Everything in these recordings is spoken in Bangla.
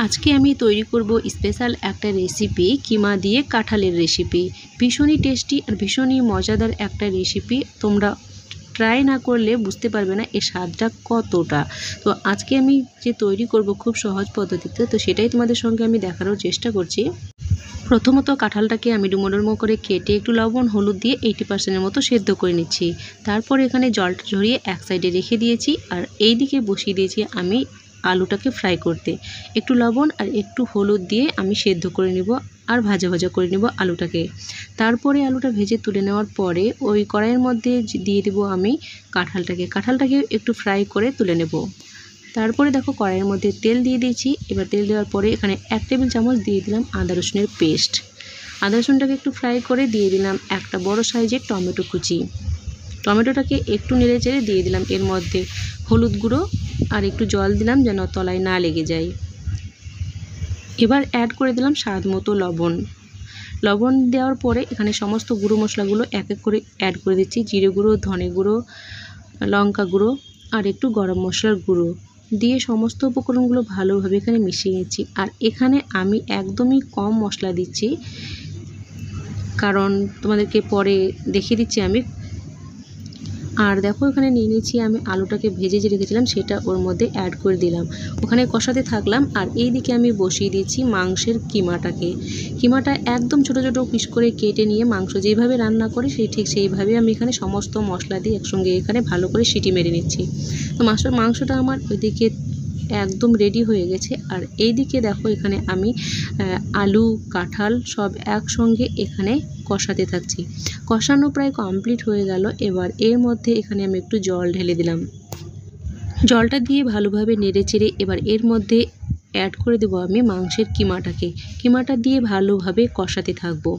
আজকে আমি তৈরি করব স্পেশাল একটা রেসিপি, কিমা দিয়ে কাঁঠালের রেসিপি। ভীষণই টেস্টি আর ভীষণই মজাদার একটা রেসিপি। তোমরা ট্রাই না করলে বুঝতে পারবে না এর স্বাদটা কতটা। তো আজকে আমি যে তৈরি করব খুব সহজ পদ্ধতিতে, তো সেটাই তোমাদের সঙ্গে আমি দেখানোর চেষ্টা করছি। প্রথমত কাঁঠালটাকে আমি ডুমো করে কেটে একটু লবণ হলুদ দিয়ে 80% মতো সেদ্ধ করে নিচ্ছি। তারপর এখানে জলটা ঝরিয়ে এক সাইডে রেখে দিয়েছি, আর এই দিকে বসিয়ে দিয়েছি আমি আলুটাকে ফ্রাই করতে। একটু লবণ আর একটু হলুদ দিয়ে আমি সেদ্ধ করে নেব আর ভাজা ভাজা করে নেব আলুটাকে। তারপরে আলুটা ভেজে তুলে নেওয়ার পরে ওই কড়াইয়ের মধ্যে দিয়ে দেবো আমি কাঁঠালটাকে একটু ফ্রাই করে তুলে নেব। তারপরে দেখো কড়াইয়ের মধ্যে তেল দিয়ে দিয়েছি। এবার তেল দেওয়ার পরে এখানে 1 টেবিল চামচ দিয়ে দিলাম আদা রসুনের পেস্ট। আদা রসুনটাকে একটু ফ্রাই করে দিয়ে দিলাম একটা বড় সাইজের টমেটো কুচি। টমেটোটাকে একটু নেড়ে চেড়ে দিয়ে দিলাম এর মধ্যে হলুদ গুঁড়ো আর একটু জল দিলাম যেন তলায় না লেগে যায়। এবার অ্যাড করে দিলাম স্বাদ মতো লবণ। লবণ দেওয়ার পরে এখানে সমস্ত গুঁড়ো মশলাগুলো এক এক করে অ্যাড করে দিচ্ছি। জিরে গুঁড়ো, ধনে গুঁড়ো, লঙ্কা গুঁড়ো আর একটু গরম মশলার গুঁড়ো দিয়ে সমস্ত উপকরণগুলো ভালোভাবে এখানে মিশিয়ে নিচ্ছি। আর এখানে আমি একদমই কম মশলা দিচ্ছি, কারণ তোমাদেরকে পরে দেখিয়ে দিচ্ছি আমি। আর দেখো এখানে নিয়ে নিয়েছি আমি আলুটাকে ভেজে যে রেখেছিলাম সেটা ওর মধ্যে অ্যাড করে দিলাম, ওখানে কষাতে থাকলাম। আর এই দিকে আমি বসিয়ে দিয়েছি মাংসের কিমাটা একদম ছোট ছোট পিস করে কেটে নিয়ে মাংস যেভাবে রান্না করে ঠিক সেইভাবে আমি এখানে সমস্ত মশলা দিয়ে একসঙ্গে এখানে ভালো করে সিটি মেরে নিচ্ছি। তো মাংসটা আমার ওইদিকে একদম রেডি হয়ে গেছে। আর এই দিকে দেখো এখানে আমি আলু কাঁঠাল সব একসঙ্গে এখানে কষাতে থাকছি। কষানো প্রায় কমপ্লিট হয়ে গেল। এবার এর মধ্যে এখানে আমি একটু জল ঢেলে দিলাম। জলটা দিয়ে ভালোভাবে নেড়ে চেড়ে এবার এর মধ্যে অ্যাড করে দেবো আমি মাংসের কিমাটা দিয়ে ভালোভাবে কষাতে থাকবো।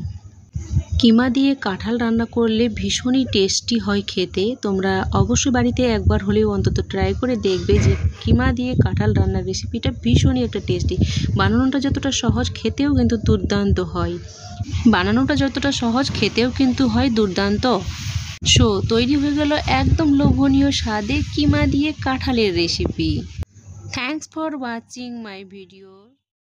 কিমা দিয়ে কাঁঠাল রান্না করলে ভীষণই টেস্টি হয় খেতে। তোমরা অবশ্যই বাড়িতে একবার হলেও অন্তত ট্রাই করে দেখবে যে কিমা দিয়ে কাঁঠাল রান্নার রেসিপিটা ভীষণই একটা টেস্টি। বানানোটা যতটা সহজ খেতেও কিন্তু দুর্দান্ত সো তৈরি হয়ে গেল একদম লোভনীয় স্বাদে কিমা দিয়ে কাঁঠালের recipe. Thanks for watching my video.